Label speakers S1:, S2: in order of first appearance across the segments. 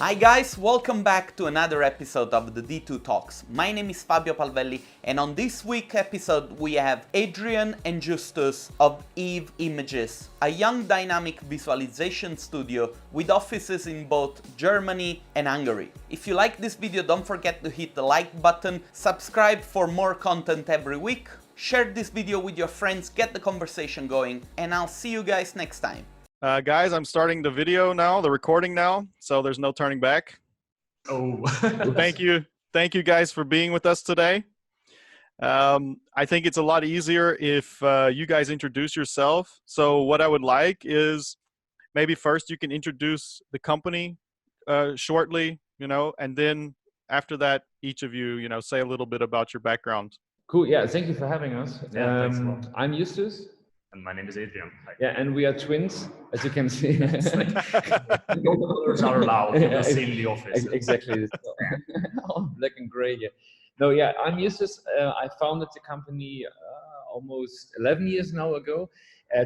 S1: Hi guys, welcome back to another episode of the D2 Talks. My name is Fabio Palvelli and on this week's episode we have Adrián and Justus of Eve Images, a young dynamic visualization studio with offices in both Germany and Hungary. If you like this video, don't forget to hit the like button, subscribe for more content every week, share this video with your friends, get the conversation going, and I'll see you guys next time.
S2: Guys, I'm starting the video now, the recording now, so there's no turning back.
S3: Oh,
S2: Thank you guys for being with us today. I think it's a lot easier if you guys introduce yourself. So what I would like is maybe first you can introduce the company shortly, and then after that, each of you, say a little bit about your background.
S4: Cool. Yeah. Thank you for having us.
S3: Yeah, thanks a lot.
S4: I'm Justus.
S3: And my name is Adrián. Hi.
S4: Yeah, and we are twins, as you can see.
S3: No colors are allowed in the same office.
S4: Exactly. All black and gray. Yeah. No, yeah, I'm Justus. I founded the company almost 11 years now ago,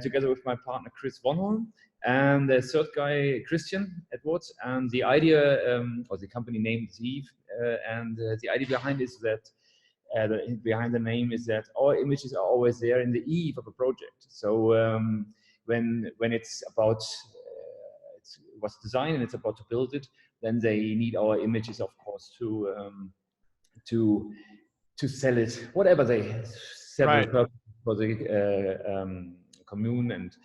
S4: together with my partner Chris Vonholm and the third guy Christian Edwards. And the idea, or the company name is Eve, and the idea behind is that. Behind the name is that our images are always there in the eve of a project. So when it's about what's designed and it's about to build it, then they need our images, of course, to sell it, whatever they sell
S2: Right.
S4: for the commune and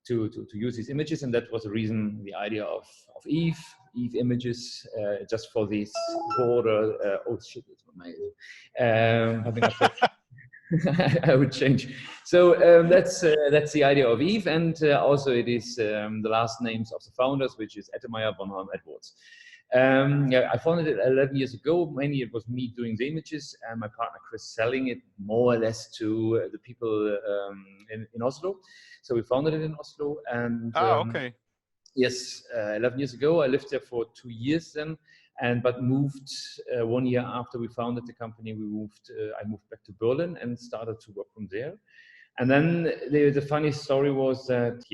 S4: to use these images. And that was the reason, the idea of Eve Images, just for this broader. Oh shit! It's my. I would change. So that's the idea of Eve, and also it is the last names of the founders, which is Ettemeyer, Vonholm, Edwards. Yeah, I founded it 11 years ago. Mainly it was me doing the images and my partner Chris selling it more or less to the people in Oslo. So we founded it in Oslo, and
S2: Okay.
S4: yes, 11 years ago. I lived there for 2 years then, but moved 1 year after we founded the company. I moved back to Berlin and started to work from there. And then the funny story was that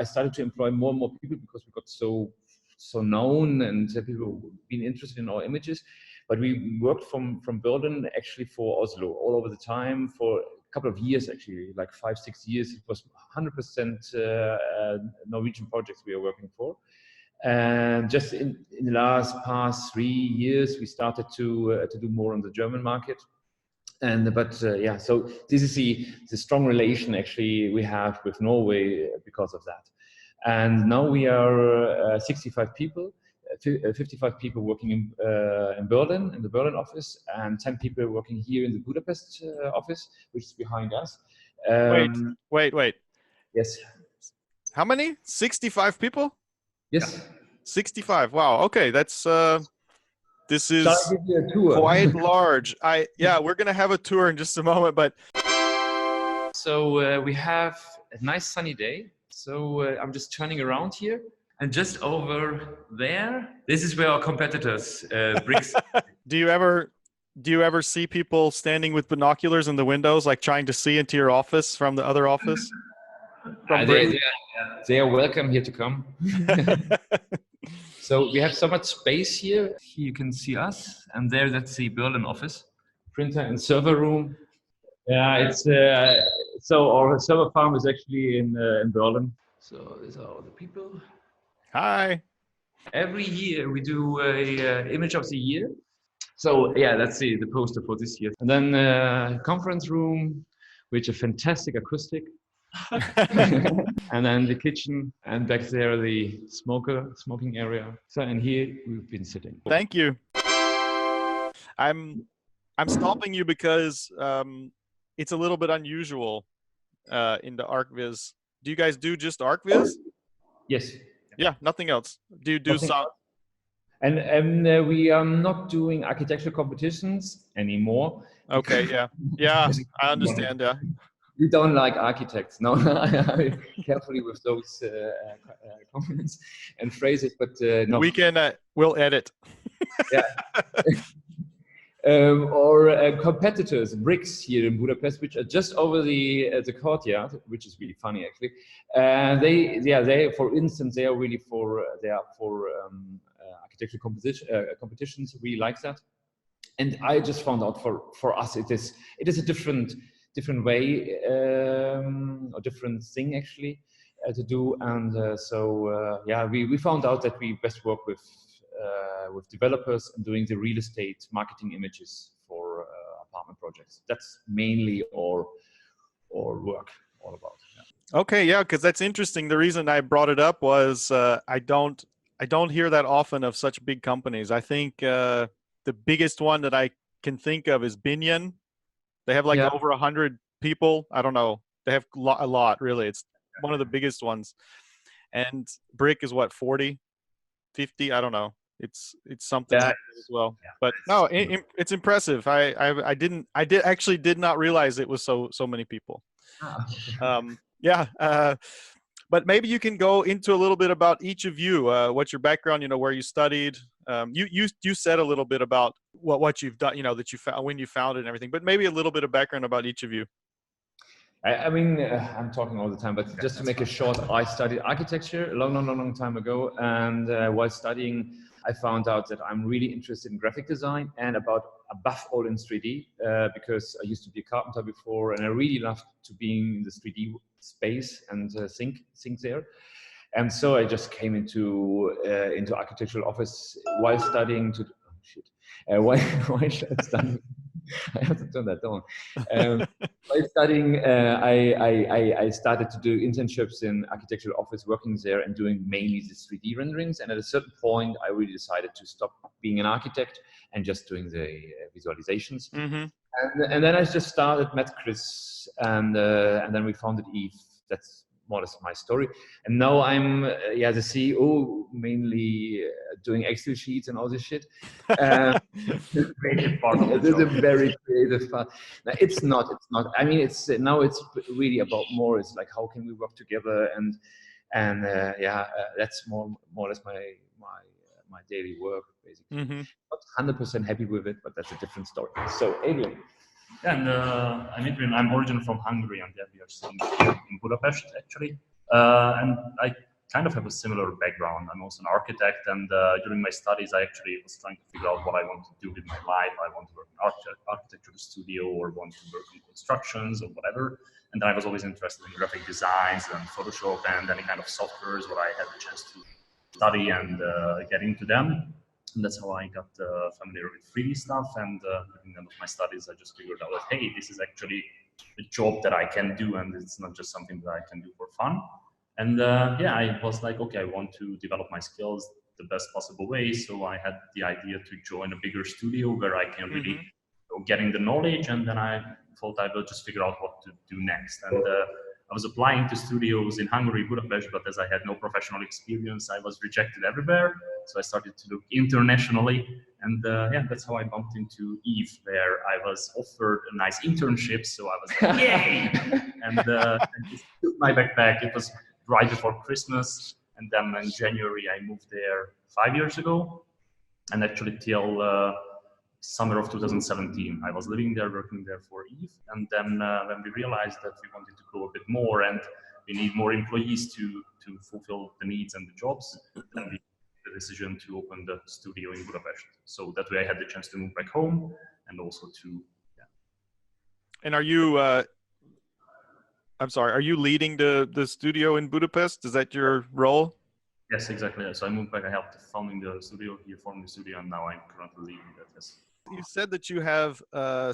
S4: I started to employ more and more people because we got so known and people been interested in our images. But we worked from Berlin actually for Oslo all over the time for a couple of years, actually, like 5-6 years. It was 100% Norwegian projects we were working for. And just in the past 3 years, we started to do more on the German market. So this is the strong relation actually we have with Norway because of that. And now we are 65 people. 55 people working in Berlin, in the Berlin office, and 10 people working here in the Budapest office, which is behind us.
S2: Wait.
S4: Yes.
S2: How many? 65 people?
S4: Yes.
S2: 65. Wow. Okay. That's this is
S4: Shall I give you a tour?
S2: quite large. We're gonna have a tour in just a moment, but
S4: So we have a nice sunny day. So I'm just turning around here. And just over there, this is where our competitors, bricks.
S2: do you ever see people standing with binoculars in the windows, like trying to see into your office from the other office?
S4: They are welcome here to come. So we have so much space here. Here you can see us, and there that's the Berlin office, printer and server room. Yeah, it's so our server farm is actually in Berlin. So these are all the people.
S2: Hi.
S4: Every year we do a image of the year. So yeah, that's the poster for this year. And then conference room, which is fantastic acoustic. And then the kitchen, and back there the smoking area. So and here we've been sitting.
S2: Thank you. I'm stopping you because it's a little bit unusual in the archviz. Do you guys do just archviz?
S4: Yes.
S2: Yeah, nothing else. Do you do some?
S4: And we are not doing architectural competitions anymore.
S2: Okay, yeah, I understand. Yeah,
S4: We don't like architects. No, carefully with those comments and phrases. But no,
S2: we can. We'll edit.
S4: Yeah. Or competitors, bricks here in Budapest, which are just over the courtyard, which is really funny actually. They, for instance, they are really for architectural competitions. We like that. And I just found out for us it is a different way or different thing actually to do. And so we found out that we best work with developers and doing the real estate marketing images for apartment projects. That's mainly our work all about. Yeah.
S2: Okay, yeah, because that's interesting. The reason I brought it up was I don't hear that often of such big companies. I think the biggest one that I can think of is Binyan. They have like over 100 people. I don't know. They have a lot, really. It's one of the biggest ones. And Brick is what, 40, 50? I don't know. It's something like that as well. Yeah. But no, it's impressive. I actually did not realize it was so many people. But maybe you can go into a little bit about each of you. What's your background? Where you studied. You said a little bit about what you've done. That you found when you found it and everything. But maybe a little bit of background about each of you.
S4: I mean, I'm talking all the time, but just to make it short, I studied architecture a long time ago, and while studying, I found out that I'm really interested in graphic design and above all in 3D, because I used to be a carpenter before, and I really loved to be in the 3D space and think there. And so I just came into architectural office while studying. Why should I study? I have to turn that on. While studying, I started to do internships in architectural office, working there and doing mainly the 3D renderings. And at a certain point, I really decided to stop being an architect and just doing the visualizations. Mm-hmm. And then I just met Chris, and then we founded Eve. That's more or less my story. And now I'm the CEO, mainly doing Excel sheets and all this shit.
S3: Creative part of the
S4: It is
S3: job.
S4: a very creative part. No, it's not. I mean, it's really about more. It's like, how can we work together? And that's more or less my daily work, basically. Mm-hmm. Not 100% happy with it, but that's a different story. So, Adrian.
S3: And I'm Adrian. I'm originally from Hungary, and we are staying here in Budapest, actually. And I kind of have a similar background. I'm also an architect, and during my studies, I actually was trying to figure out what I want to do with my life. I want to work in architecture studio, or want to work in constructions, or whatever. And then I was always interested in graphic designs and Photoshop and any kind of softwares where I had the chance to study and get into them. And that's how I got familiar with 3D stuff. And during the end of my studies, I just figured out that, hey, this is actually a job that I can do, and it's not just something that I can do for fun. And I was like, okay, I want to develop my skills the best possible way. So I had the idea to join a bigger studio where I can really get in the knowledge. And then I thought I will just figure out what to do next. And I was applying to studios in Hungary, Budapest, but as I had no professional experience, I was rejected everywhere. So I started to look internationally, and that's how I bumped into Eve, where I was offered a nice internship. So I was like, yay! And I just took my backpack. It was right before Christmas, and then in January I moved there 5 years ago, and actually till summer of 2017 I was living there, working there for Eve. And then when we realized that we wanted to grow a bit more and we need more employees to fulfill the needs and the jobs, then we made the decision to open the studio in Budapest. So that way I had the chance to move back home, and also to
S2: And are you are you leading the studio in Budapest? Is that your role?
S3: Yes, exactly. So I moved back. I helped founding the studio here, forming the studio, and now I'm currently leading that. Yes.
S2: You said that you have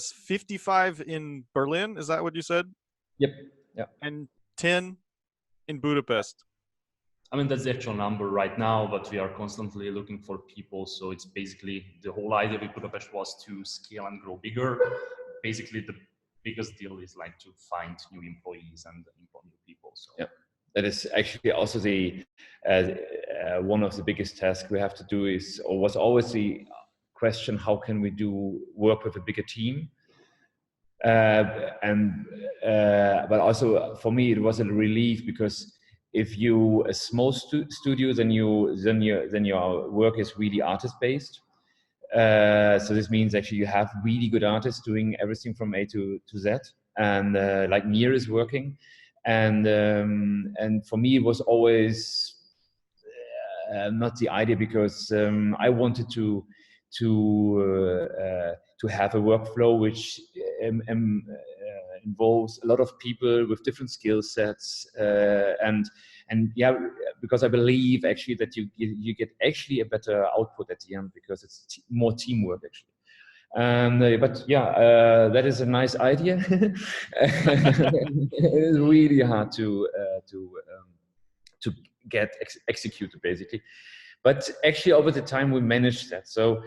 S2: 55 in Berlin. Is that what you said?
S4: Yep. Yeah.
S2: And 10 in Budapest.
S3: I mean, that's the actual number right now, but we are constantly looking for people. So it's basically the whole idea with Budapest was to scale and grow bigger. Basically, the biggest deal is like to find new employees and employ new people. So.
S4: Yeah. That is actually also the one of the biggest tasks we have to do was always the question, how can we work with a bigger team? But also for me, it was a relief, because if you a small studio, then your work is really artist based. So this means actually you have really good artists doing everything from A to Z, and like Mir is working. And for me, it was always not the idea, because I wanted to have a workflow which involves a lot of people with different skill sets, and yeah, because I believe actually that you get actually a better output at the end, because it's more teamwork actually. But yeah, that is a nice idea. It is really hard to get executed basically. But actually over the time we managed that. So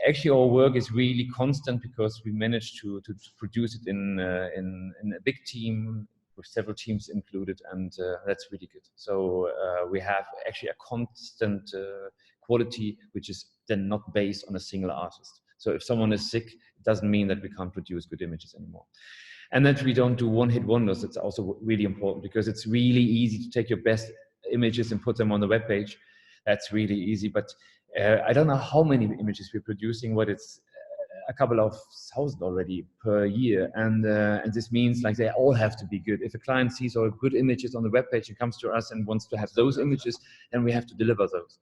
S4: actually our work is really constant, because we managed to produce it in a big team with several teams included, and that's really good. So we have actually a constant quality, which is then not based on a single artist. So if someone is sick, it doesn't mean that we can't produce good images anymore. And that we don't do one-hit wonders. That's also really important, because it's really easy to take your best images and put them on the web page. That's really easy. But I don't know how many images we're producing, but it's a couple of thousand already per year. And this means like they all have to be good. If a client sees all good images on the web page and comes to us and wants to have those images, then we have to deliver those.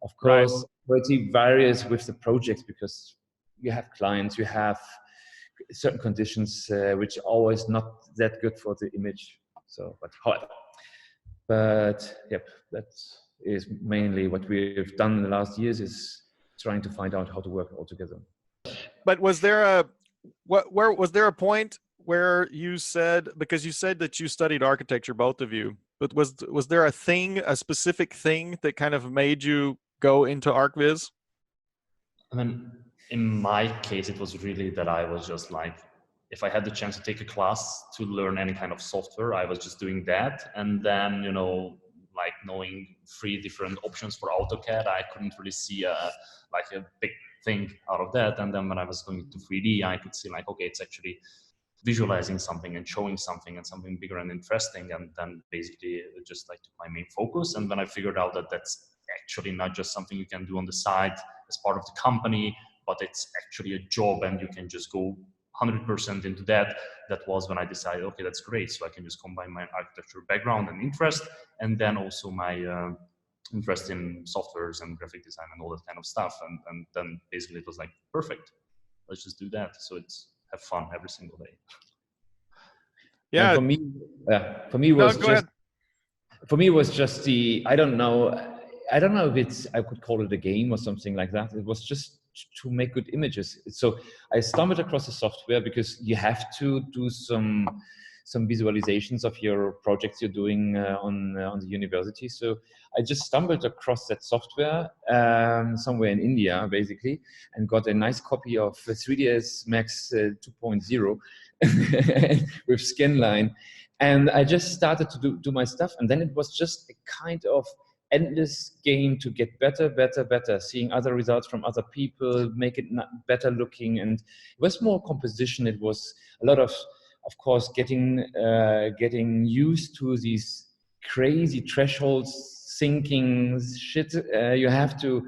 S4: Of course, quality varies with the projects, because you have clients, you have certain conditions which are always not that good for the image. So, but yep, that is mainly what we've done in the last years, is trying to find out how to work all together.
S2: But was there a was there a point where you said, because you said that you studied architecture, both of you, but was there a specific thing that kind of made you go into archviz?
S3: I mean, in my case, it was really that I was just like, if I had the chance to take a class to learn any kind of software, I was just doing that. And then, you know, like knowing 3 different options for AutoCAD, I couldn't really see a big thing out of that. And then when I was going to 3D, I could see like, okay, it's actually visualizing something and showing something and something bigger and interesting. And then basically just like took my main focus. And then I figured out that that's actually not just something you can do on the side as part of the company, but it's actually a job, and you can just go 100% into that. That was when I decided, okay, that's great. So I can just combine my architecture background and interest, and then also my interest in softwares and graphic design and all that kind of stuff. And then basically it was like, perfect, let's just do that. So it's have fun every single day.
S2: Yeah.
S4: And for me it was just the, I don't know if I could call it a game or something like that. It was just to make good images. So I stumbled across the software because you have to do some visualizations of your projects you're doing on the university. So I just stumbled across that software somewhere in India, basically, and got a nice copy of 3ds Max 2.0 with Scanline. And I just started to do my stuff. And then it was just a kind of endless game to get better, seeing other results from other people, make it better looking. And it was more composition. It was a lot of course, getting used to these crazy thresholds, syncing shit you have to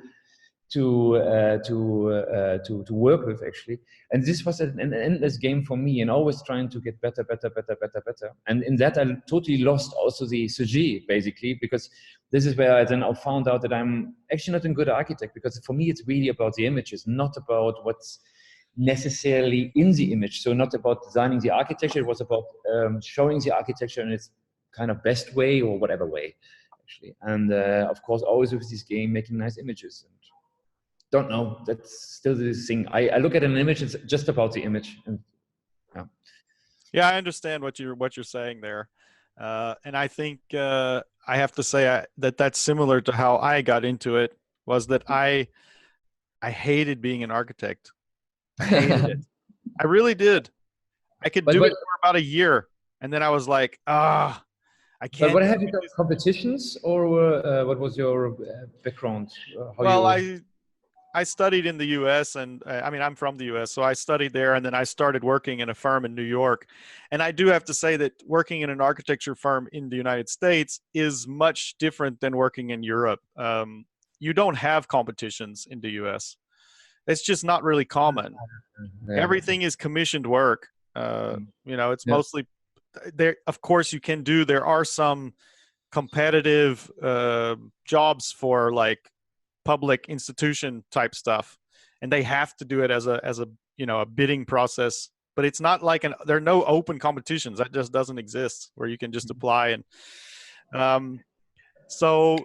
S4: work with, actually. And this was an endless game for me, and always trying to get better. And in that, I totally lost also the sujet, basically, because this is where I then found out that I'm actually not a good architect, because for me, it's really about the images, not about what's necessarily in the image. So not about designing the architecture, it was about showing the architecture in its kind of best way, or whatever way, actually. And of course, always with this game, making nice images. And don't know, that's still the thing. I look at an image, it's just about the image. And
S2: yeah, I understand what you're saying there. And I think I have to say that that's similar to how I got into it, was that I hated being an architect. I hated it. I really did. I could do it for about a year, and then I was like, I can't.
S4: But what have you done? Competitions, or what was your background?
S2: I studied in the U.S. and I mean, I'm from the U.S., so I studied there, and then I started working in a firm in New York. And I do have to say that working in an architecture firm in the United States is much different than working in Europe. You don't have competitions in the U.S. It's just not really common. Yeah. Everything is commissioned work. You know, it's mostly there. Of course, there are some competitive jobs for like public institution type stuff, and they have to do it as a a bidding process. But it's not like there are no open competitions. That just doesn't exist where you can just apply. And so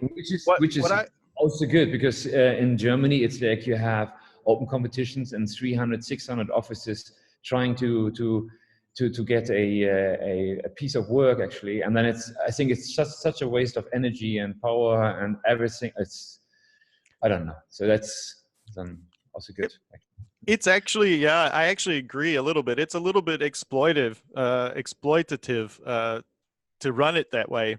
S4: which is also good, because in Germany it's like you have open competitions and 300, 600 offices trying to get a piece of work actually, and then I think it's just such a waste of energy and power and everything. I don't know. So that's also good.
S2: It's actually, I actually agree a little bit. It's a little bit exploitative to run it that way,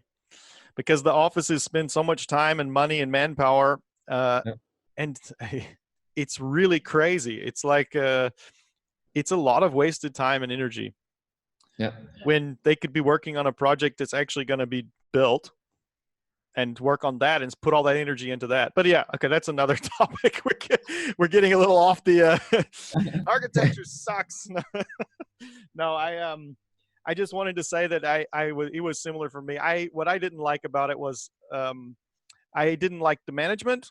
S2: because the offices spend so much time and money and manpower, and it's really crazy. It's like it's a lot of wasted time and energy.
S4: Yeah.
S2: When they could be working on a project that's actually going to be built, and work on that and put all that energy into that. But yeah, okay, that's another topic. We're getting a little off the architecture sucks. No, I just wanted to say that it was similar for me. What I didn't like about it was I didn't like the management.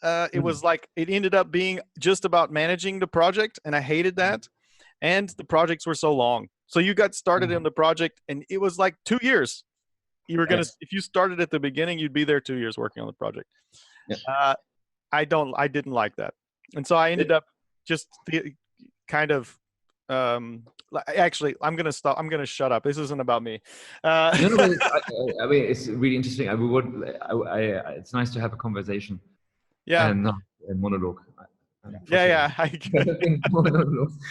S2: It was like it ended up being just about managing the project, and I hated that. And the projects were so long. So you got started in the project, and it was like 2 years. You were gonna, if you started at the beginning, you'd be there 2 years working on the project.
S4: Yeah.
S2: I didn't like that, and so I ended up just kind of. Actually, I'm gonna stop. I'm gonna shut up. This isn't about me.
S4: No, I mean, it's really interesting. It's nice to have a conversation.
S2: Yeah.
S4: And not a monologue.
S2: Yeah.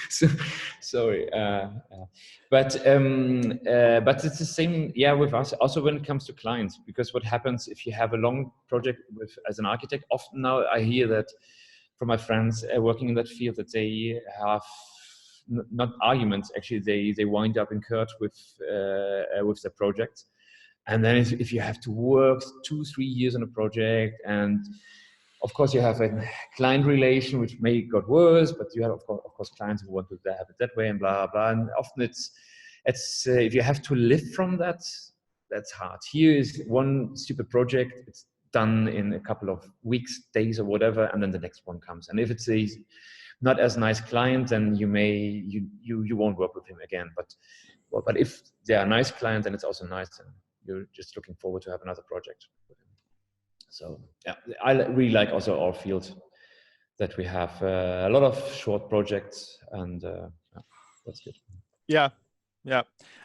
S4: So, sorry, but it's the same. Yeah, with us also when it comes to clients, because what happens if you have a long project as an architect? Often now I hear that from my friends working in that field, that they have not arguments. Actually, they wind up in court with their projects, and then if you have to work 2-3 years on a project, and of course, you have a client relation, which may got worse, but you have, of course, clients who want to have it that way and blah, blah. And often it's if you have to live from that, that's hard. Here is one stupid project. It's done in a couple of weeks, days, or whatever, and then the next one comes. And if it's a not as nice client, then you won't work with him again. But if they are a nice client, then it's also nice, and you're just looking forward to have another project with him. So yeah, I really like also our field, that we have a lot of short projects, and that's good.
S2: Yeah.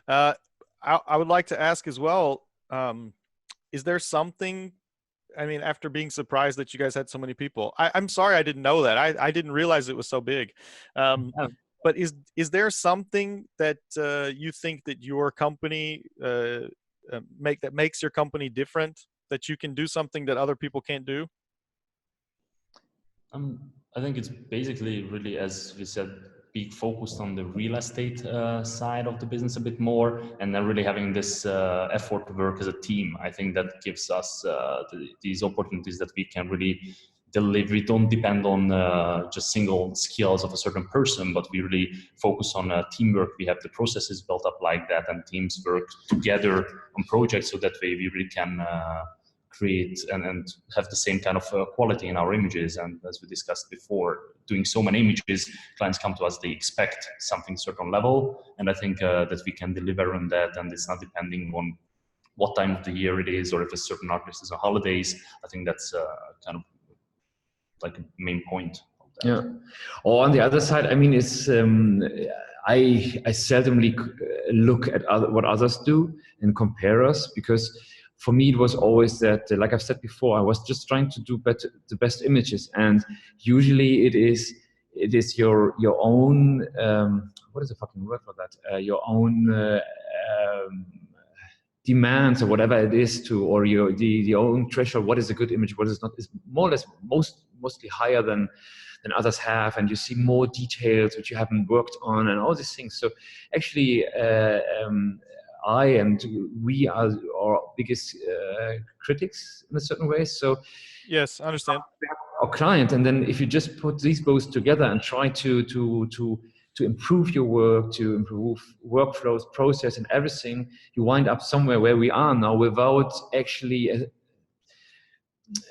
S2: I would like to ask as well, is there something, I mean, after being surprised that you guys had so many people, I'm sorry I didn't know that. I didn't realize it was so big. But is there something that you think that your company makes your company different? That you can do something that other people can't do?
S3: I think it's basically really, as we said, be focused on the real estate side of the business a bit more, and then really having this effort to work as a team. I think that gives us these opportunities that we can really deliver. We don't depend on just single skills of a certain person, but we really focus on teamwork. We have the processes built up like that, and teams work together on projects, so that way we really can create and have the same kind of quality in our images. And as we discussed before, doing so many images, clients come to us, they expect something certain level, and I think that we can deliver on that, and it's not depending on what time of the year it is, or if a certain artist is on holidays. I think that's kind of like a main point of that.
S4: Yeah. Or on the other side, I mean, it's I seldomly look at what others do and compare us, because for me it was always that, like I've said before, I was just trying to do the best images, and usually it is your own what is the fucking word for that? Your own demands, or whatever it is, or the own threshold. What is a good image? What is not? Is more or less mostly higher than others have, and you see more details which you haven't worked on, and all these things. So actually, I and we are our biggest critics in a certain way. So
S2: yes, I understand.
S4: Our client, and then if you just put these both together and try to improve your work, to improve workflows, process, and everything, you wind up somewhere where we are now without actually.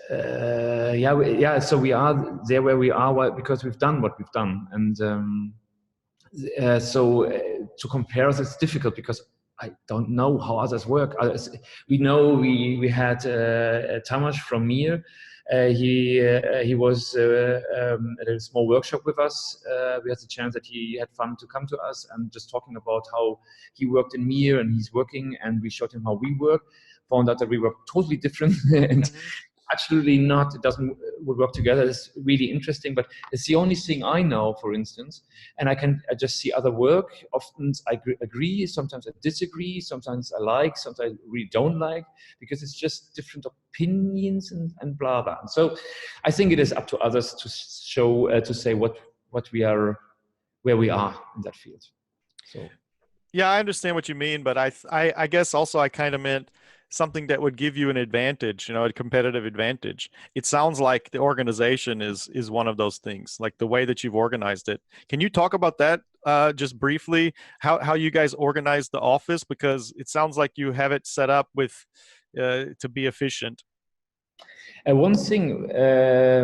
S4: So we are there where we are because we've done what we've done, and to compare us, it's difficult because I don't know how others work. We know we had Tamas from Mir. He was at a small workshop with us. We had the chance that he had fun to come to us and just talking about how he worked in Mir and he's working, and we showed him how we work. Found out that we were totally different and absolutely not. It doesn't would work together. It's really interesting, but it's the only thing I know, for instance. And I just see other work. Often I agree, sometimes I disagree, sometimes I like, sometimes I really don't like, because it's just different opinions and blah blah. And so I think it is up to others to show to say what we are, where we are in that field. So
S2: yeah, I understand what you mean, but I guess also I kind of meant something that would give you an advantage, a competitive advantage. It sounds like the organization is one of those things, like the way that you've organized it. Can you talk about that just briefly, how you guys organize the office? Because it sounds like you have it set up with to be efficient.
S4: One thing, I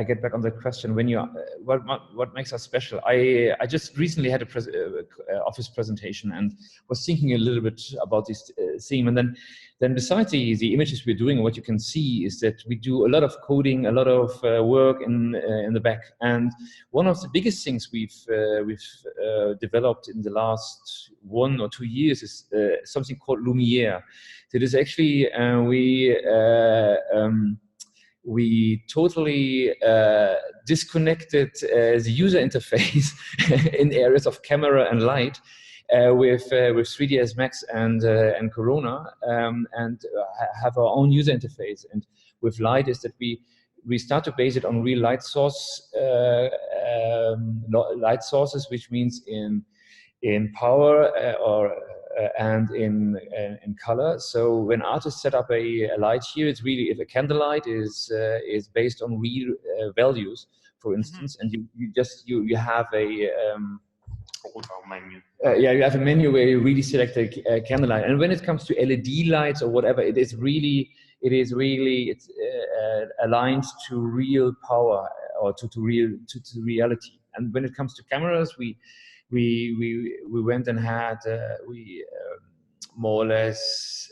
S4: get back on the question. When you, what makes us special? I just recently had a office presentation and was thinking a little bit about this theme. And then besides the images we're doing, what you can see is that we do a lot of coding, a lot of work in the back. And one of the biggest things we've developed in the last 1 or 2 years is something called Lumiere. It is actually we totally disconnected the user interface in areas of camera and light with 3ds Max and Corona, and have our own user interface. And with light is that we start to base it on real light sources, which means in power and in color. So when artists set up a light here, it's really, if a candlelight is based on real values, for instance, and you have a
S3: menu.
S4: You have a menu where you really select a candlelight. And when it comes to LED lights or whatever, it's aligned to real power or to reality. And when it comes to cameras, we went and had more or less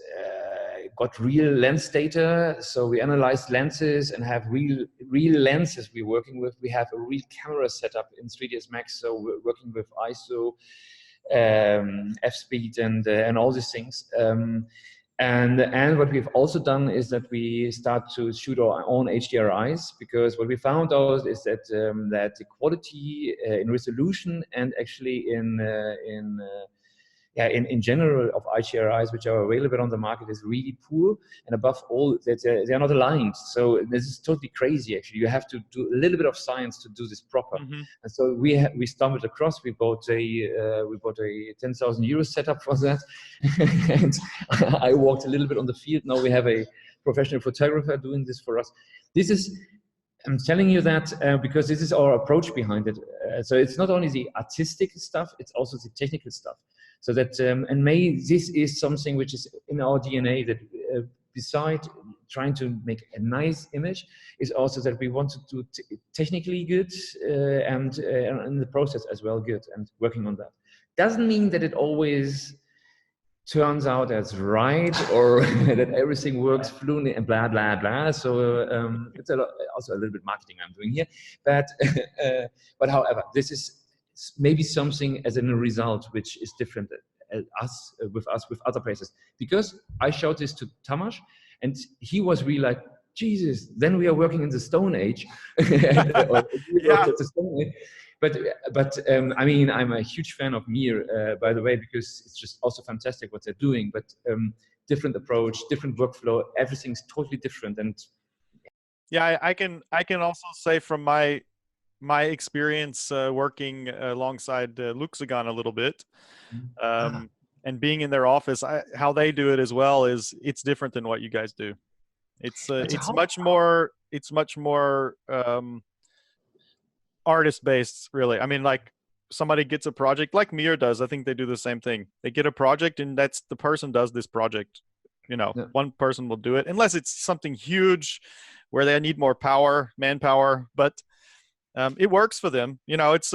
S4: got real lens data. So we analyzed lenses and have real lenses we're working with. We have a real camera setup in 3ds Max, so we're working with ISO, f-speed, and all these things. And what we've also done is that we start to shoot our own HDRIs, because what we found out is that that the quality in resolution and actually in general of HDRIs which are available on the market is really poor, and above all that they are not aligned. So this is totally crazy. Actually, you have to do a little bit of science to do this proper. And so we stumbled across. We bought a 10,000 euro setup for that, and I walked a little bit on the field. Now we have a professional photographer doing this for us. I'm telling you that because this is our approach behind it. So it's not only the artistic stuff; it's also the technical stuff. So that this is something which is in our DNA, that beside trying to make a nice image, is also that we want to do technically good and in the process as well good, and working on that. Doesn't mean that it always turns out as right or that everything works fluently and blah blah blah. So it's also a little bit marketing I'm doing here, but however, this is maybe something as a result which is different with other places, because I showed this to Tamas and he was really like, Jesus, then we are working in the Stone Age. But I mean, I'm a huge fan of Mir, by the way, because it's just also fantastic what they're doing, but different approach, different workflow, everything's totally different. And
S2: yeah, I can also say from my experience working alongside Luxagon a little bit, and being in their office, how they do it as well it's different than what you guys do. It's much more artist based, really. I mean, like somebody gets a project like Mir does. I think they do the same thing. They get a project and that's the person does this project. You know, one person will do it unless it's something huge where they need more manpower, but it works for them. You know, it's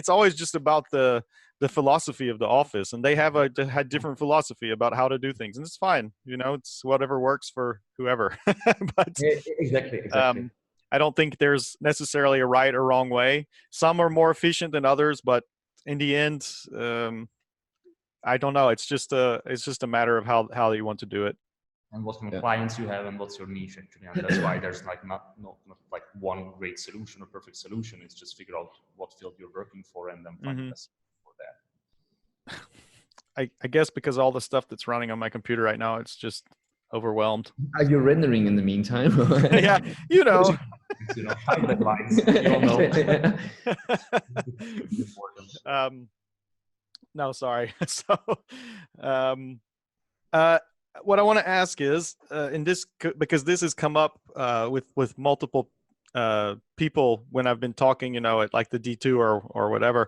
S2: always just about the philosophy of the office, and they had different philosophy about how to do things, and it's fine. You know, it's whatever works for whoever. But
S4: exactly.
S2: I don't think there's necessarily a right or wrong way. Some are more efficient than others, but in the end, I don't know. It's just a matter of how you want to do it.
S3: And what kind of clients you have and what's your niche actually. And that's why there's like not like one great solution or perfect solution. It's just figure out what field you're working for and then find the best for that.
S2: I guess because all the stuff that's running on my computer right now, it's just overwhelmed.
S4: Are you rendering in the meantime?
S2: Yeah, you know.
S3: You know, high deadlines. You all know.
S2: No, sorry. So, what I want to ask is, because this has come up with multiple people when I've been talking, you know, at like the D2 or whatever,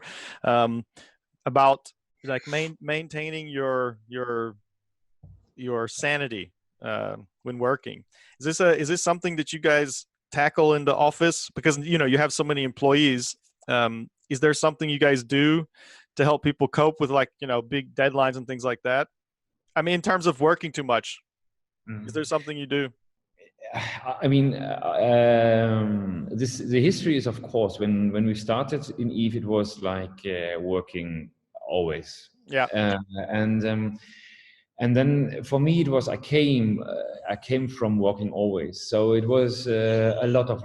S2: about like maintaining your sanity when working. Is this something that you guys tackle in the office? Because, you know, you have so many employees. Is there something you guys do to help people cope with, like, you know, big deadlines and things like that? I mean, in terms of working too much, is there something you do?
S4: I mean, the history is, of course, when we started in Eve, it was like working always.
S2: Yeah.
S4: And then for me, it was I came from working always, so it was a lot of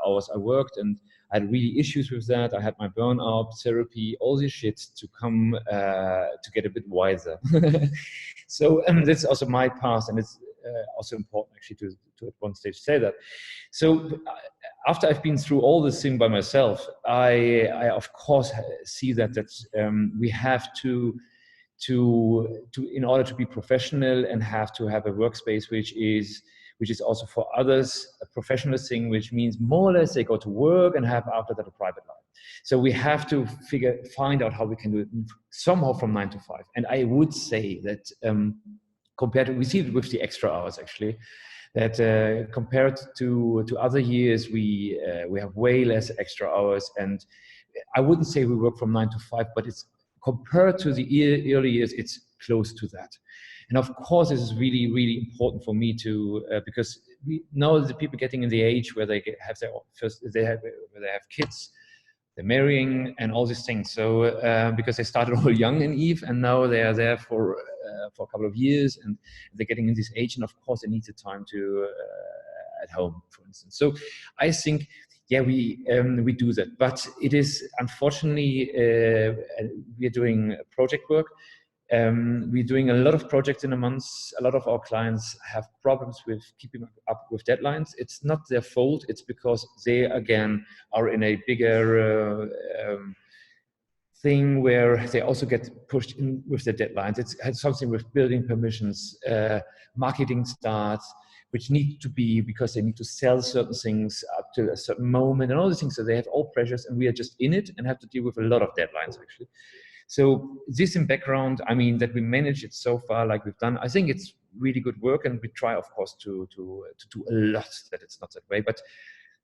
S4: hours I worked, and I had really issues with that. I had my burnout therapy, all this shit to come to get a bit wiser. So that's also my past, and it's also important actually to at one stage say that. So after I've been through all this thing by myself, I of course see that we have to in order to be professional and have to have a workspace which is also for others a professional thing, which means more or less they go to work and have after that a private life. So we have to find out how we can do it somehow from 9 to 5. And I would say that compared to, we see it with the extra hours actually, that compared to other years, we have way less extra hours. And I wouldn't say we work from 9 to 5, but it's compared to the early years, it's close to that. And of course, this is really, really important for me to, because we know the people getting in the age where they have they have kids, they're marrying and all these things. So because they started all young in Eve, and now they are there for a couple of years, and they're getting in this age, and of course they need the time to at home, for instance. So I think, yeah, we do that, but it is unfortunately we are doing project work. We're doing a lot of projects in a month. A lot of our clients have problems with keeping up with deadlines. It's not their fault. It's because they again are in a bigger thing where they also get pushed in with their deadlines. It's had something with building permissions, marketing starts, which need to be because they need to sell certain things up to a certain moment and all these things. So they have all pressures, and we are just in it and have to deal with a lot of deadlines actually. So this in background, I mean, that we manage it so far like we've done, I think it's really good work, and we try, of course, to do a lot that it's not that way. But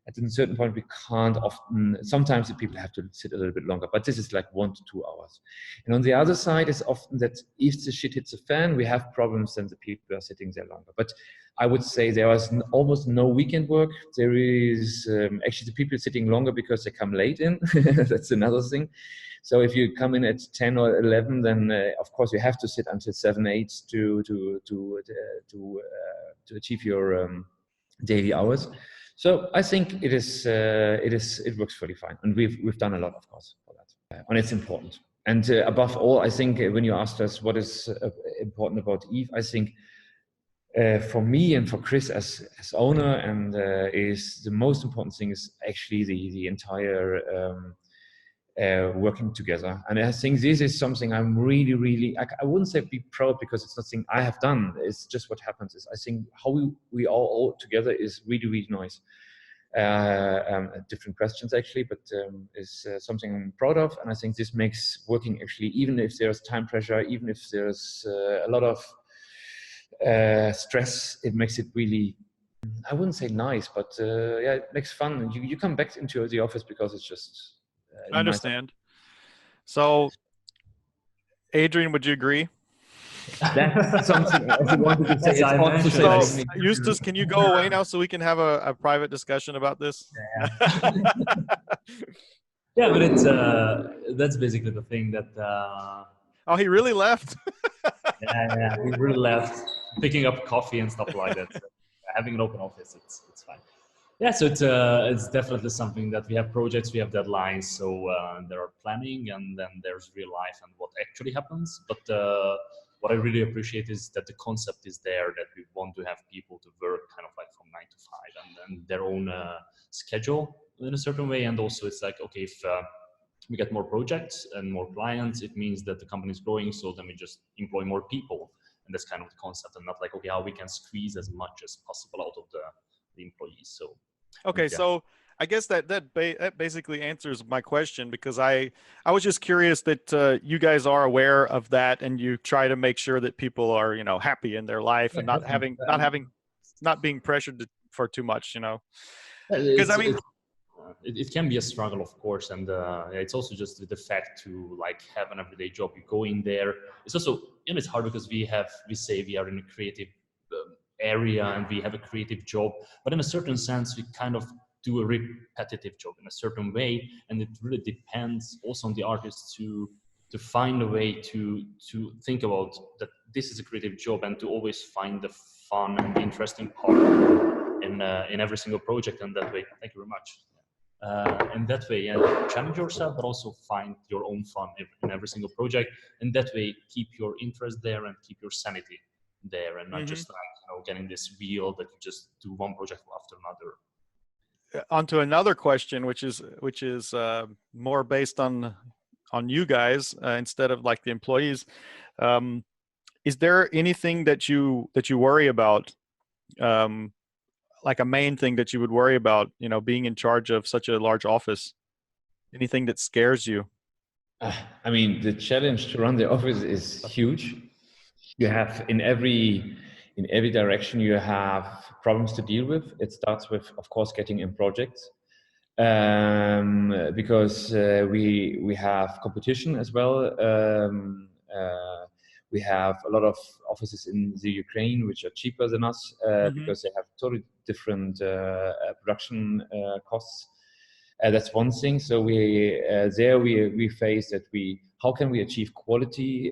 S4: at a certain point, we can't often, sometimes the people have to sit a little bit longer, but this is like 1 to 2 hours. And on the other side is often that if the shit hits the fan, we have problems, then the people are sitting there longer. But I would say there is almost no weekend work. There is actually the people sitting longer because they come late in. That's another thing. So if you come in at 10 or 11, then of course you have to sit until 7, 8 to achieve your daily hours. So I think it works pretty fine, and we've done a lot, of course, for that, and it's important. And above all, I think when you asked us what is important about Eve, I think for me and for Chris as owner, and is the most important thing is actually the entire working together. And I think this is something I'm really, I wouldn't say be proud, because it's nothing I have done. It's just what happens is I think how we all together is really, really nice. different questions actually, but is something I'm proud of. And I think this makes working actually, even if there's time pressure, even if there's a lot of stress, it makes it really, I wouldn't say nice, but yeah, it makes fun. You come back into the office because it's just
S2: I understand. So, Adrian, would you agree?
S4: That's something I wanted to say.
S3: Yes, I mentioned
S2: So, Justus, can you go away now so we can have a private discussion about this?
S3: Yeah, but it's that's basically the thing that.
S2: Oh, he really left.
S3: Yeah, we really left picking up coffee and stuff like that. So having an open office, it's fine. Yeah, so it's definitely something that we have projects, we have deadlines, so there are planning, and then there's real life and what actually happens. But what I really appreciate is that the concept is there, that we want to have people to work kind of like from 9 to 5 and their own schedule in a certain way. And also it's like, okay, if we get more projects and more clients, it means that the company is growing, so then we just employ more people. And that's kind of the concept, and not like, okay, how we can squeeze as much as possible out of the employees. So
S2: okay,
S3: yeah.
S2: So I guess that basically answers my question, because I was just curious that you guys are aware of that, and you try to make sure that people are, you know, happy in their life and not being pressured for too much, you know. Because I mean,
S3: it can be a struggle, of course, and it's also just the fact to like have an everyday job. You go in there. It's also, you know, it's hard because we say we are in a creative area and we have a creative job, but in a certain sense we kind of do a repetitive job in a certain way, and it really depends also on the artist to find a way to think about that this is a creative job, and to always find the fun and the interesting part in every single project. And that way, thank you very much. And that way, challenge yourself, but also find your own fun in every single project, and that way keep your interest there and keep your sanity there, and not just like, you know, getting this wheel that you just do one project after another.
S2: Onto another question, which is more based on you guys instead of like the employees. Is there anything that you worry about? Like a main thing that you would worry about, you know, being in charge of such a large office? Anything that scares you?
S4: I mean, the challenge to run the office is huge. You have in every direction, you have problems to deal with. It starts with, of course, getting in projects, because we have competition as well. We have a lot of offices in the Ukraine which are cheaper than us because they have totally different production costs. That's one thing. So we face that how can we achieve quality,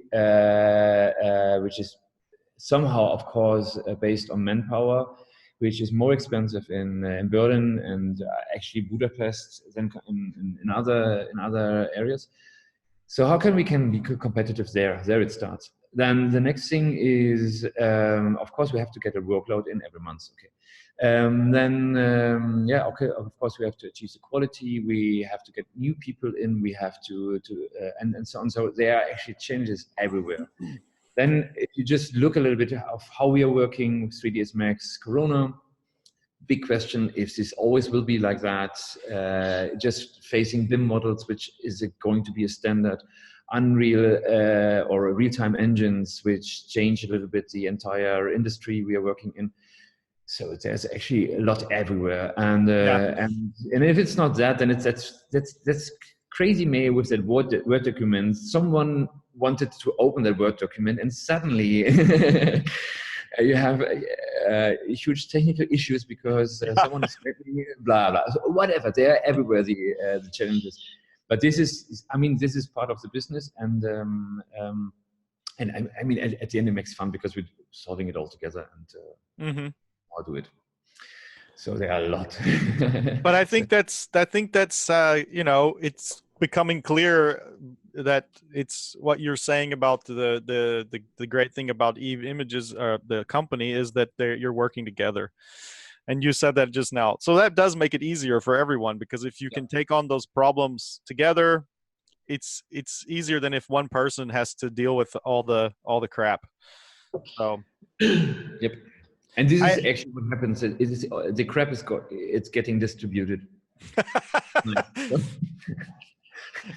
S4: which is somehow, of course, based on manpower, which is more expensive in Berlin and actually Budapest than in other areas. So how can we be competitive there? There it starts. Then the next thing is, of course, we have to get a workload in every month. Okay. Of course, we have to achieve the quality. We have to get new people in. We have to and so on. So there are actually changes everywhere. Then if you just look a little bit of how we are working, 3ds Max, Corona, big question if this always will be like that, just facing BIM models, which is going to be a standard, Unreal or real-time engines, which change a little bit the entire industry we are working in. So there's actually a lot everywhere, and if it's not that, then that's crazy mail with that Word document. Someone wanted to open that Word document, and suddenly you have huge technical issues because someone is blah blah. So whatever, they are everywhere. The challenges, but this is part of the business, and I mean at the end it makes fun because we're solving it all together and. I'll do it. So there are a lot.
S2: But I think that's you know, it's becoming clear that it's what you're saying about the great thing about Eve Images, the company, is that you're working together. And you said that just now. So that does make it easier for everyone, because if you can take on those problems together, it's easier than if one person has to deal with all the crap. So
S4: yep. And this is actually what happens. It is, the crap it's getting distributed.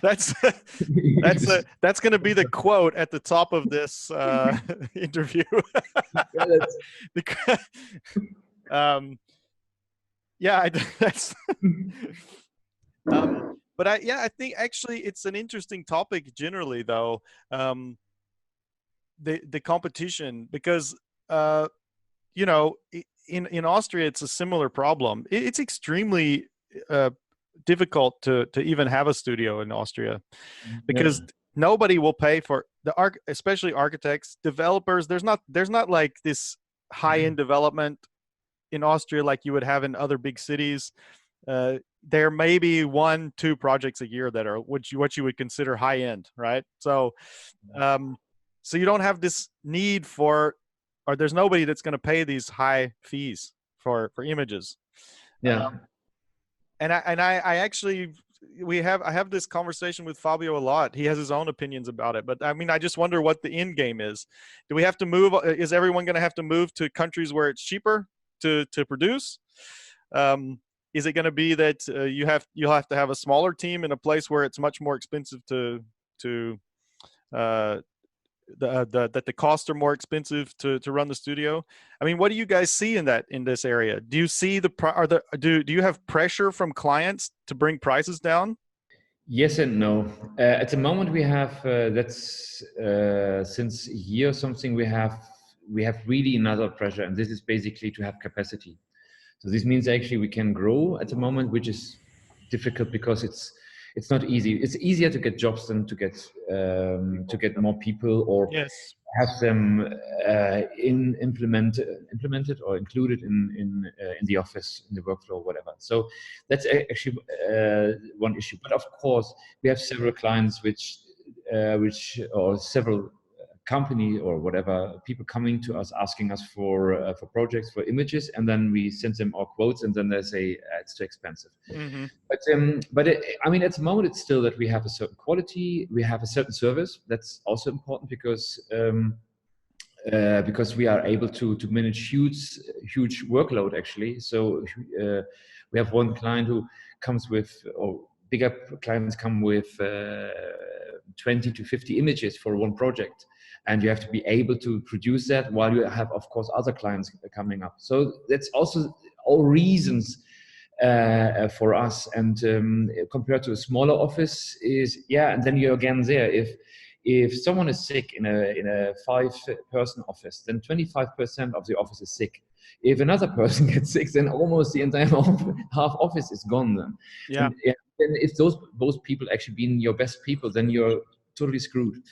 S2: That's going to be the quote at the top of this interview. That's. But I think actually it's an interesting topic generally, though. The competition, because in Austria it's a similar problem. It's extremely difficult to even have a studio in Austria, because nobody will pay for especially architects, developers. There's not like this high-end development in Austria like you would have in other big cities. There may be 1-2 projects a year that are what you would consider high-end, right? So so you don't have this need for, or there's nobody that's going to pay these high fees for images.
S4: Yeah.
S2: And I actually, I have this conversation with Fabio a lot. He has his own opinions about it, but I mean, I just wonder what the end game is. Do we have to move? Is everyone going to have to move to countries where it's cheaper to produce? Is it going to be that you'll have to have a smaller team in a place where it's much more expensive that the costs are more expensive to run the studio? I mean, what do you guys see in this area? Do you see do you have pressure from clients to bring prices down?
S4: Yes and no. At the moment we have that's since a year or something we have really another pressure, and this is basically to have capacity. So this means actually we can grow at the moment, which is difficult because it's not easy. It's easier to get jobs than to get more people, or have them implemented or included in the office, in the workflow, or whatever. So that's actually one issue. But of course, we have several clients which or several company or whatever, people coming to us asking us for projects, for images, and then we send them our quotes, and then they say it's too expensive. Mm-hmm. But I mean, at the moment it's still that we have a certain quality, we have a certain service. That's also important because we are able to manage huge workload actually. So we have one client who comes with, or bigger clients come with 20 to 50 images for one project. And you have to be able to produce that while you have, of course, other clients coming up. So that's also all reasons for us. And compared to a smaller office and then you're again there. If someone is sick in a 5-person office, then 25% of the office is sick. If another person gets sick, then almost the entire half office is gone. Then, and if those people actually being your best people, then you're totally screwed.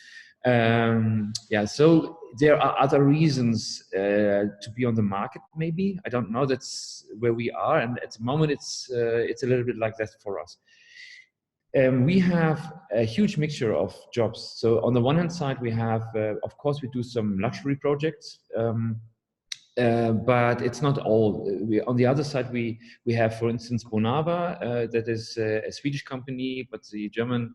S4: So there are other reasons to be on the market. Maybe, I don't know. That's where we are, and at the moment it's a little bit like that for us. We have a huge mixture of jobs. So on the one hand side, we have, of course, we do some luxury projects, but it's not all. On the other side, we have, for instance, Bonava, that is a Swedish company, but the German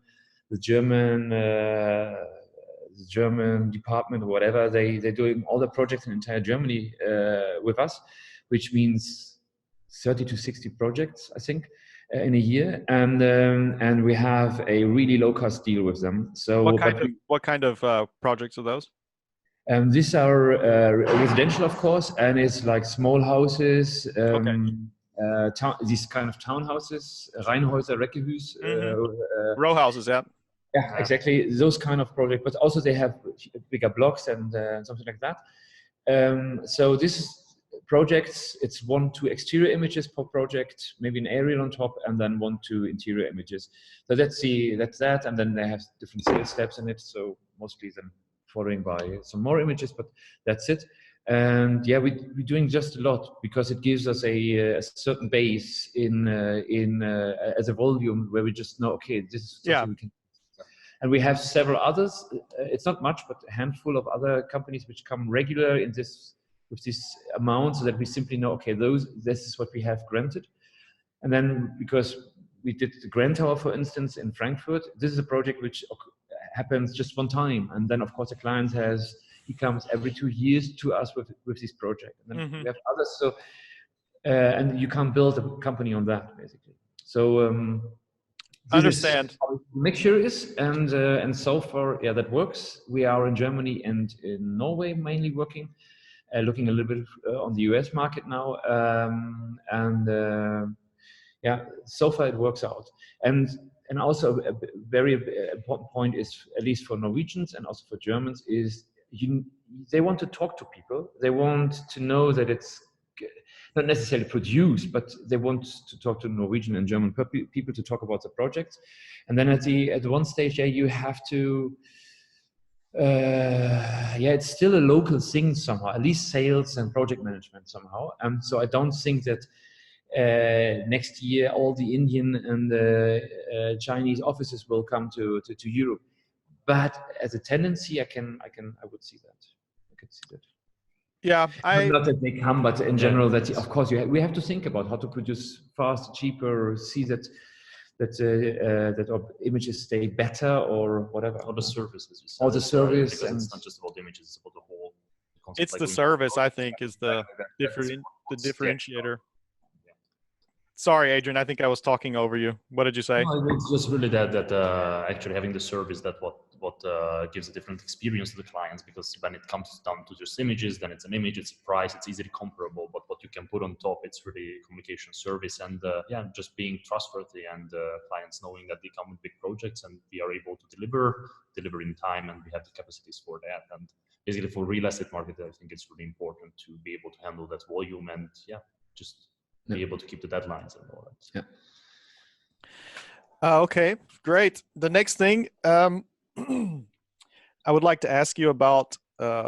S4: department or whatever, they're doing all the projects in entire Germany with us, which means 30 to 60 projects, I think, in a year, and we have a really low-cost deal with them. So
S2: what kind of projects are those?
S4: These are residential, of course, and it's like small houses, these kind of townhouses, Reihenhäuser, Reckehus,
S2: row houses, yeah.
S4: Yeah, exactly. Those kind of projects, but also they have bigger blocks and something like that. So this projects, it's 1-2 exterior images per project, maybe an aerial on top, and then 1-2 interior images. So that's that, and then they have different sales steps in it. So mostly then following by some more images, but that's it. And yeah, we're doing just a lot because it gives us a certain base in as a volume where we just know, okay, this is something we can. And we have several others. It's not much, but a handful of other companies which come regular with this amount, so that we simply know, okay, this is what we have granted. And then because we did the Grand Tower, for instance, in Frankfurt, this is a project which happens just one time. And then, of course, the client has he comes every 2 years to us with this project. And then we have others. So, and you can't build a company on that, basically. So,
S2: understand.
S4: How the mixture is, and so far, yeah, that works. We are in Germany and in Norway mainly working, looking a little bit on the US market now, yeah, so far it works out. And also a very important point is, at least for Norwegians and also for Germans, is they want to talk to people. They want to know that it's not necessarily produced, but they want to talk to Norwegian and German people to talk about the project. And then at one stage, yeah, you have to, yeah, it's still a local thing somehow, at least sales and project management somehow. And so I don't think that next year all the Indian and Chinese offices will come to Europe. But as a tendency, I would see that. I could see that.
S2: Yeah,
S4: not that they come, but in general, that of course we have to think about how to produce fast, cheaper, see that our images stay better or whatever.
S3: Or the services.
S4: Or the service,
S3: because it's not just about the images; it's about the whole concept.
S2: It's the service, I think, is the differentiator. Sorry, Adrian, I think I was talking over you. What did you say?
S3: No, it's just really that actually having the service, that what gives a different experience to the clients, because when it comes down to just images, then it's an image, it's a price, it's easily comparable, but what you can put on top, it's really communication service and yeah, just being trustworthy and clients knowing that they come with big projects and we are able to deliver in time, and we have the capacities for that. And basically for real estate market, I think it's really important to be able to handle that volume and yeah, just be able to keep the deadlines and all that.
S2: Yeah. Okay, great. The next thing I would like to ask you about what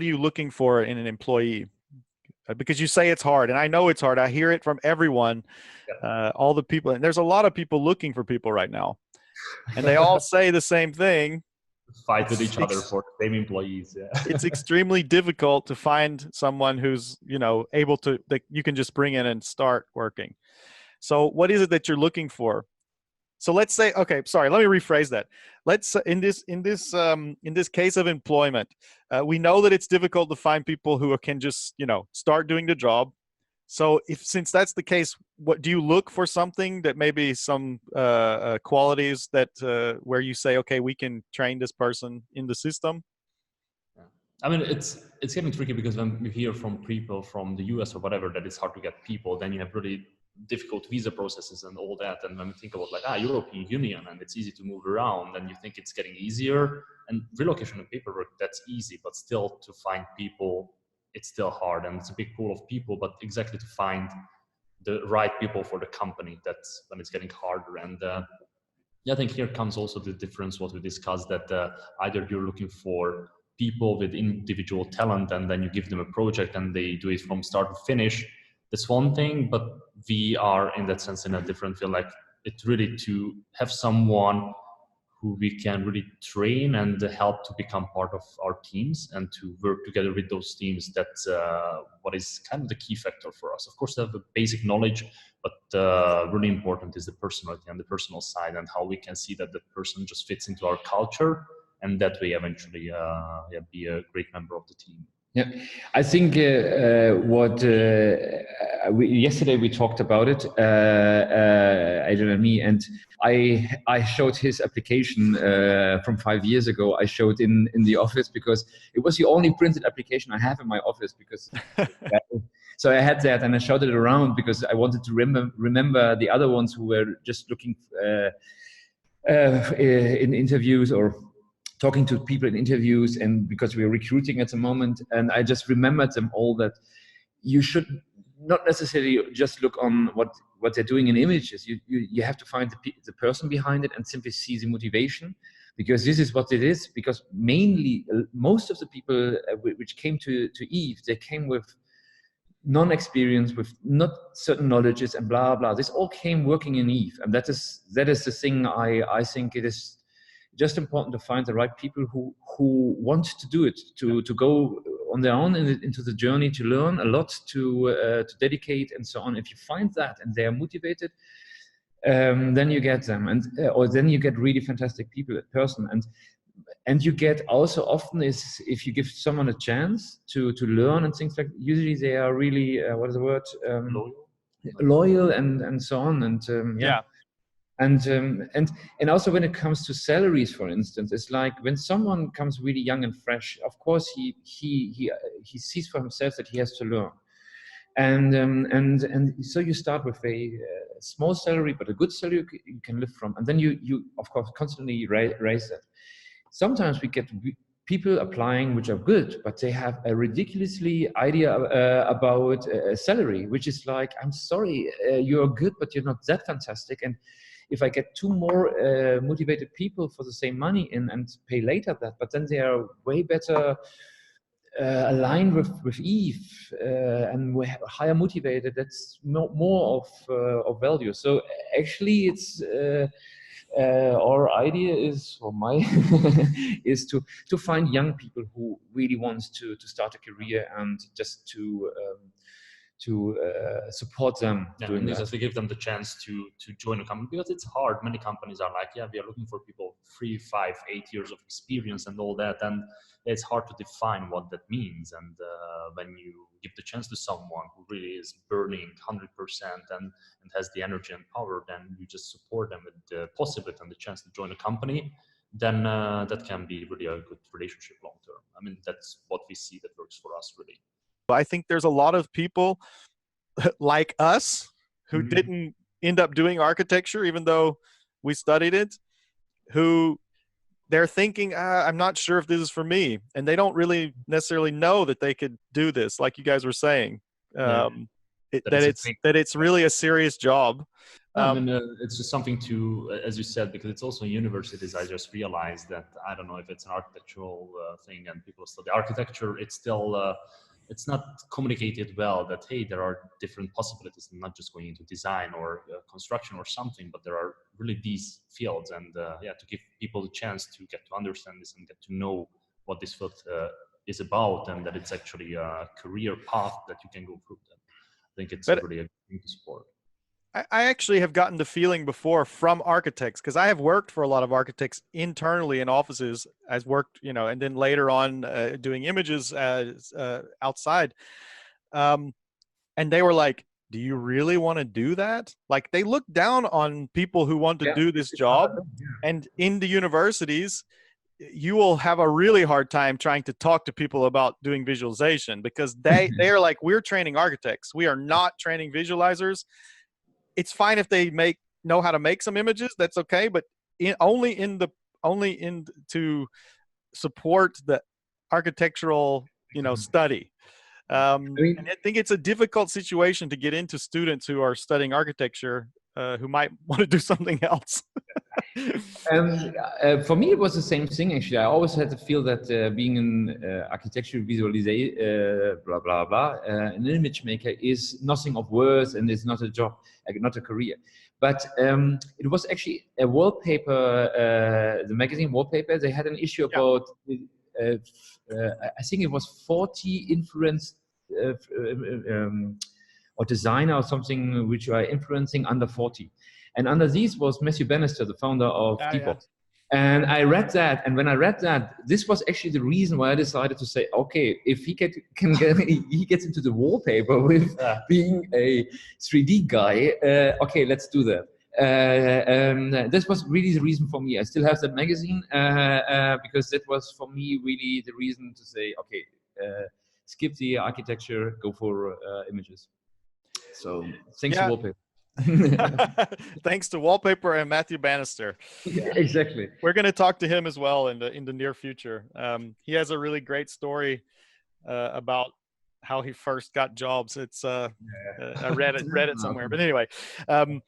S2: are you looking for in an employee? Because you say it's hard, and I know it's hard. I hear it from everyone, all the people, and there's a lot of people looking for people right now, and they all say the same thing.
S3: Fight with each other for the same employees. Yeah.
S2: It's extremely difficult to find someone who's, able to, that you can just bring in and start working. So what is it that you're looking for? So let's say, okay, sorry, let me rephrase that. Let's in this case of employment, we know that it's difficult to find people who can just, start doing the job. So since that's the case, what do you look for? Something that maybe some qualities that where you say, okay, we can train this person in the system?
S3: Yeah. I mean, it's getting tricky because when we hear from people from the US or whatever that it's hard to get people, then you have really difficult visa processes and all that. And when we think about European Union and it's easy to move around, then you think it's getting easier. And relocation and paperwork, that's easy, but still to find people, it's still hard, and it's a big pool of people, but exactly to find the right people for the company, that's when it's getting harder. And I think here comes also the difference, what we discussed, that either you're looking for people with individual talent and then you give them a project and they do it from start to finish. That's one thing, but we are in that sense in a different field. Like it's really to have someone who we can really train and help to become part of our teams and to work together with those teams. That's what is kind of the key factor for us. Of course, they have the basic knowledge, but really important is the personality and the personal side and how we can see that the person just fits into our culture, and that way eventually be a great member of the team.
S4: Yeah, I think yesterday we talked about it, Adrian and me, and I showed his application from 5 years ago. I showed in the office because it was the only printed application I have in my office. Because so I had that and I showed it around because I wanted to remember the other ones who were just looking in interviews or talking to people in interviews, and because we are recruiting at the moment, and I just remembered them all, that you should not necessarily just look on what they're doing in images. You have to find the person behind it and simply see the motivation, because this is what it is. Because mainly most of the people which came to Eve, they came with non-experience, with not certain knowledges and blah blah. This all came working in Eve, and that is the thing. I think it is just important to find the right people who want to do it, to go on their own into the journey, to learn a lot, to dedicate and so on. If you find that and they are motivated, then you get them, and or then you get really fantastic people in person. And you get also often is if you give someone a chance to learn and things like, usually they are really what is the word, loyal and so on, and
S2: Yeah.
S4: And also when it comes to salaries, for instance, it's like when someone comes really young and fresh, of course he sees for himself that he has to learn, and so you start with a small salary, but a good salary you can live from, and then you of course constantly raise that. Sometimes we get people applying which are good, but they have a ridiculously idea about a salary, which is like, I'm sorry, you're good, but you're not that fantastic. And if I get two more motivated people for the same money and pay later that, but then they are way better aligned with Eve and higher motivated, that's more of value. So actually it's our idea is, or my is to find young people who really wants to start a career and just to support them doing that.
S3: To give them the chance to join a company, because it's hard. Many companies are like, we are looking for people 3, 5, 8 years of experience and all that, and it's hard to define what that means. And when you give the chance to someone who really is burning 100% and has the energy and power, then you just support them with the possibility and the chance to join a company, then that can be really a good relationship long term. I mean, that's what we see that works for us really.
S2: I think there's a lot of people like us who didn't end up doing architecture, even though we studied it, who they're thinking, I'm not sure if this is for me. And they don't really necessarily know that they could do this, like you guys were saying, that it's really a serious job.
S3: It's just something to, as you said, because it's also in universities, I just realized that, I don't know if it's an architectural thing and people study architecture, it's still, it's not communicated well that, hey, there are different possibilities, not just going into design or construction or something, but there are really these fields. And to give people the chance to get to understand this and get to know what this field is about, and that it's actually a career path that you can go through. I think it's really a good thing to support.
S2: I actually have gotten the feeling before from architects, because I have worked for a lot of architects internally in offices. I've worked, and then later on doing images outside. And they were like, do you really want to do that? Like, they look down on people who want to do this job. And in the universities, you will have a really hard time trying to talk to people about doing visualization, because they are like, we're training architects. We are not training visualizers. It's fine if they know how to make some images. That's okay, but only to support the architectural, study. And I think it's a difficult situation to get into students who are studying architecture who might want to do something else.
S4: For me, it was the same thing, actually. I always had to feel that being an architecture visualization, blah, blah, blah, an image maker is nothing of worth and it's not a job, not a career. But it was actually a wallpaper, the magazine Wallpaper, they had an issue about, I think it was 40 influenced or designer or something which are influencing under 40. And under these was Matthew Bannister, the founder of Depop. And I read that, and when I read that, this was actually the reason why I decided to say, okay, if he gets into the wallpaper with being a 3D guy, okay, let's do that. This was really the reason for me. I still have that magazine because that was for me really the reason to say, okay, skip the architecture, go for images. So thanks to Wallpaper.
S2: Thanks to Wallpaper and Matthew Bannister.
S4: Yeah, exactly.
S2: We're going to talk to him as well in the near future. He has a really great story about how he first got jobs. It's I read it somewhere. But anyway, no,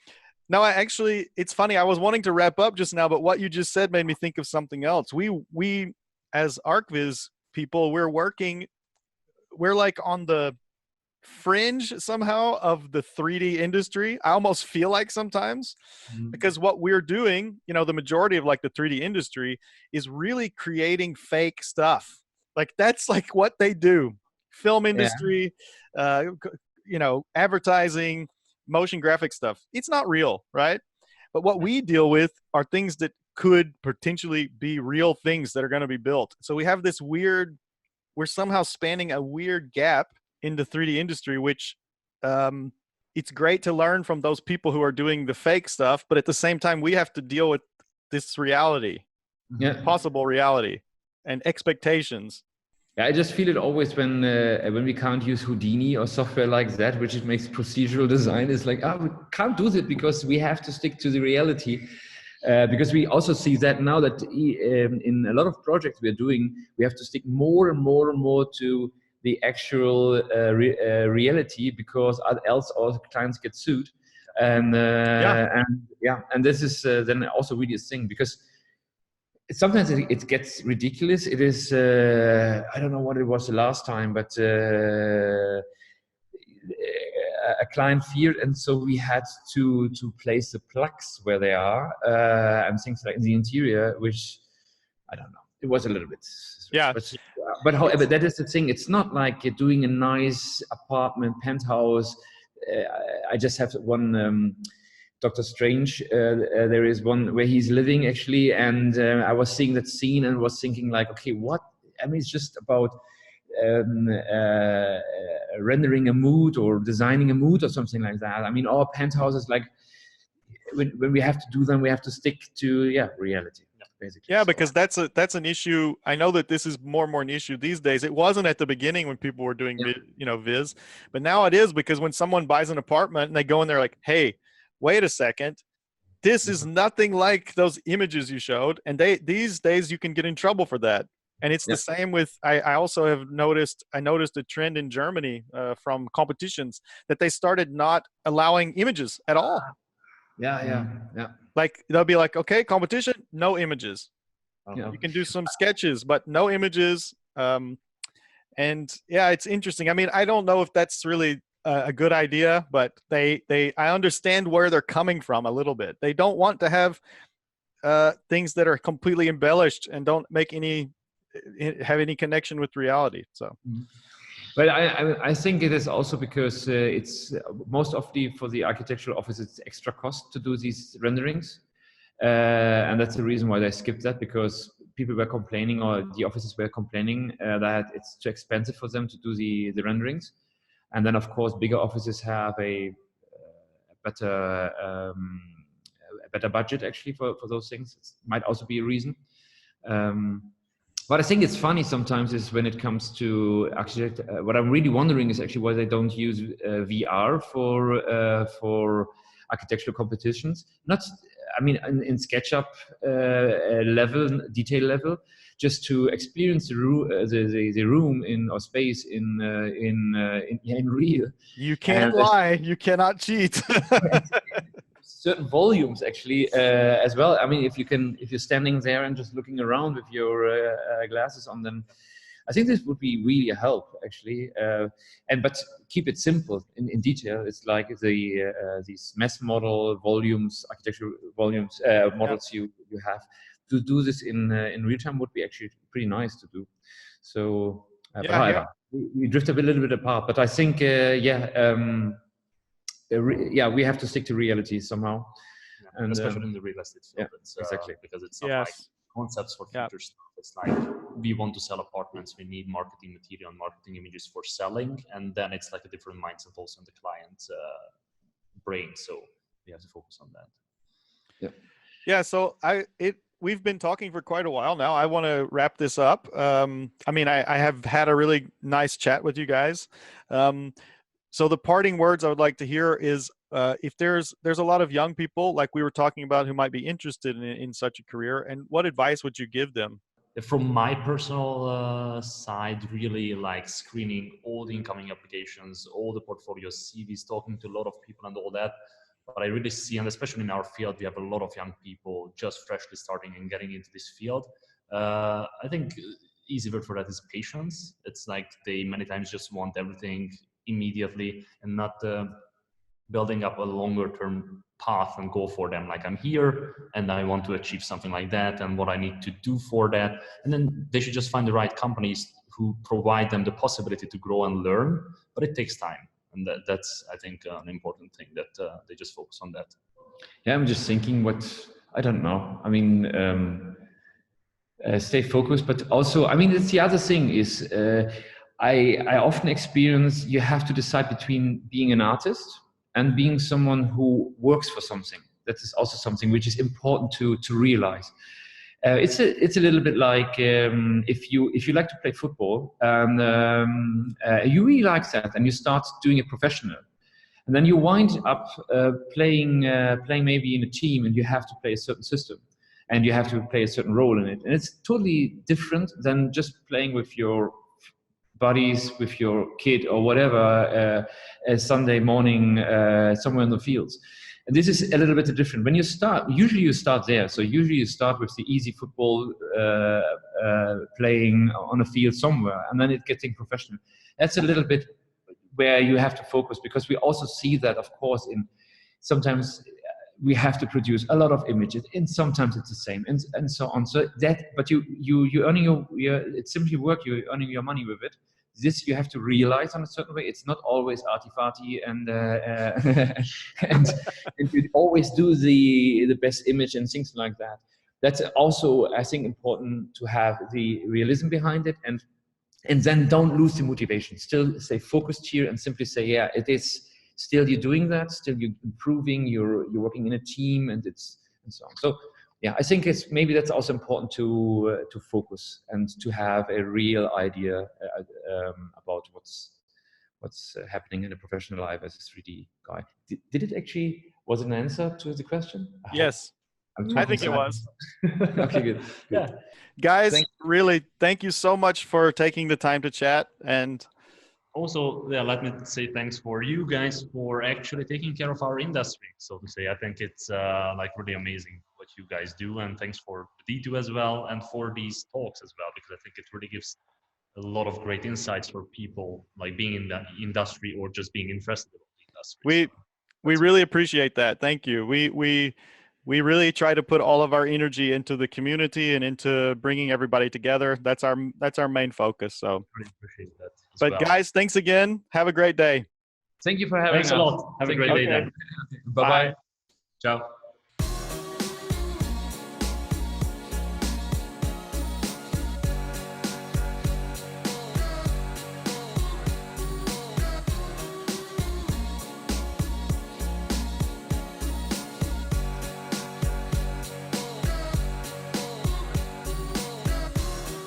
S2: it's funny. I was wanting to wrap up just now, but what you just said made me think of something else. We as archviz people, we're like on the fringe somehow of the 3D industry. I almost feel like sometimes because what we're doing, the majority of like the 3D industry is really creating fake stuff. Like that's like what they do. Film industry, advertising, motion graphic stuff. It's not real, right? But what we deal with are things that could potentially be real things that are going to be built. So we have this we're somehow spanning a weird gap in the 3D industry, which it's great to learn from those people who are doing the fake stuff, but at the same time, we have to deal with this reality, possible reality, and expectations.
S4: Yeah, I just feel it always when we can't use Houdini or software like that, which it makes procedural design, is like, we can't do that because we have to stick to the reality. Because we also see that now that in a lot of projects we're doing, we have to stick more and more and more to the actual reality, because else all clients get sued. And this is then also really a thing, because sometimes it gets ridiculous. It is I don't know what it was the last time, but a client feared, and so we had to place the plugs where they are and things like in the interior, which I don't know. It was a little bit but however, that is the thing. It's not like you're doing a nice apartment penthouse. I just have one Doctor Strange. There is one where he's living actually, and I was seeing that scene and was thinking like, okay, what? I mean, it's just about rendering a mood or designing a mood or something like that. I mean, our penthouses, like when we have to do them, we have to stick to reality. Basically.
S2: Yeah, because that's an issue. I know that this is more and more an issue these days. It wasn't at the beginning when people were doing Viz, but now it is, because when someone buys an apartment and they go in there like, hey, wait a second, this is nothing like those images you showed, and these days you can get in trouble for that. And it's the same with, I also have noticed a trend in Germany from competitions that they started not allowing images at all.
S4: Yeah.
S2: Like they'll be like, okay, competition, no images. You can do some sketches, but no images. And yeah, it's interesting. I mean, I don't know if that's really a good idea, but I understand where they're coming from a little bit. They don't want to have things that are completely embellished and don't have any connection with reality. So.
S4: But I think it is also because it's most often for the architectural office, it's extra cost to do these renderings. And that's the reason why they skipped that, because people were complaining, or the offices were complaining that it's too expensive for them to do the renderings. And then, of course, bigger offices have a better budget actually for those things. It might also be a reason. What I think is funny sometimes is when it comes to architect. What I'm really wondering is actually why they don't use VR for architectural competitions. Not, I mean, in SketchUp detail level, just to experience the room or space in real.
S2: You can't lie. You cannot cheat.
S4: Certain volumes actually as well. I mean, if you're standing there and just looking around with your glasses on, then I think this would be really a help actually. But keep it simple in detail. It's like these mass model volumes, architectural volumes models you have. To do this in real time would be actually pretty nice to do. So we drifted a little bit apart, but I think we have to stick to reality somehow, and
S3: especially in the real estate field.
S4: Exactly,
S3: because it's not like concepts for future stuff. It's like we want to sell apartments, we need marketing material and marketing images for selling, and then it's like a different mindset also in the client's brain. So we have to focus on that.
S2: Yeah. So we've been talking for quite a while now. I want to wrap this up. I mean, I have had a really nice chat with you guys. So the parting words I would like to hear is if there's a lot of young people, like we were talking about, who might be interested in such a career, and what advice would you give them?
S3: From my personal side, really like screening all the incoming applications, all the portfolios, CVs, talking to a lot of people and all that. But I really see, and especially in our field, we have a lot of young people just freshly starting and getting into this field. I think easy word for that is patience. It's like they many times just want everything immediately and not building up a longer term path and go for them. Like, I'm here and I want to achieve something like that and what I need to do for that. And then they should just find the right companies who provide them the possibility to grow and learn, but it takes time. And that's, I think, an important thing that they just focus on that.
S4: Yeah, I'm just thinking I don't know. I mean, stay focused, but also, I mean, it's the other thing is, I often experience you have to decide between being an artist and being someone who works for something. That is also something which is important to realize. It's a little bit like if you like to play football and you really like that and you start doing it professional, and then you wind up playing maybe in a team and you have to play a certain system and you have to play a certain role in it, and it's totally different than just playing with your buddies, with your kid or whatever, a Sunday morning somewhere in the fields. And this is a little bit different. When you start, usually you start there. So usually you start with the easy football playing on a field somewhere, and then it getting professional. That's a little bit where you have to focus, because we also see that, of course, in sometimes we have to produce a lot of images, and sometimes it's the same, and so on. So that, but you earning your it's simply work. You're earning your money with it. This you have to realize on a certain way. It's not always arty-farty and you always do the best image and things like that. That's also, I think, important to have the realism behind it, and then don't lose the motivation. Still stay focused here and simply say, yeah, it is still you're doing that. Still you're improving. You're working in a team, and so on. So. Yeah, I think maybe that's also important to focus and to have a real idea about what's happening in a professional life as a 3D guy. Did it actually, was it an answer to the question?
S2: Yes, I think it was.
S4: Okay, good.
S3: Yeah.
S2: Guys, really, thank you so much for taking the time to chat. And
S3: also, yeah, let me say thanks for you guys for actually taking care of our industry, so to say. I think it's like really amazing what you guys do, and thanks for D2 as well, and for these talks as well, because I think it really gives a lot of great insights for people like being in that industry or just being interested in the industry.
S2: We really appreciate that. Thank you. We really try to put all of our energy into the community and into bringing everybody together. That's our main focus. So
S3: really appreciate that.
S2: But guys, thanks again. Have a great day.
S4: Thank you for having us.
S3: Thanks a lot. Have a great day then.
S4: Bye-bye.
S3: Ciao.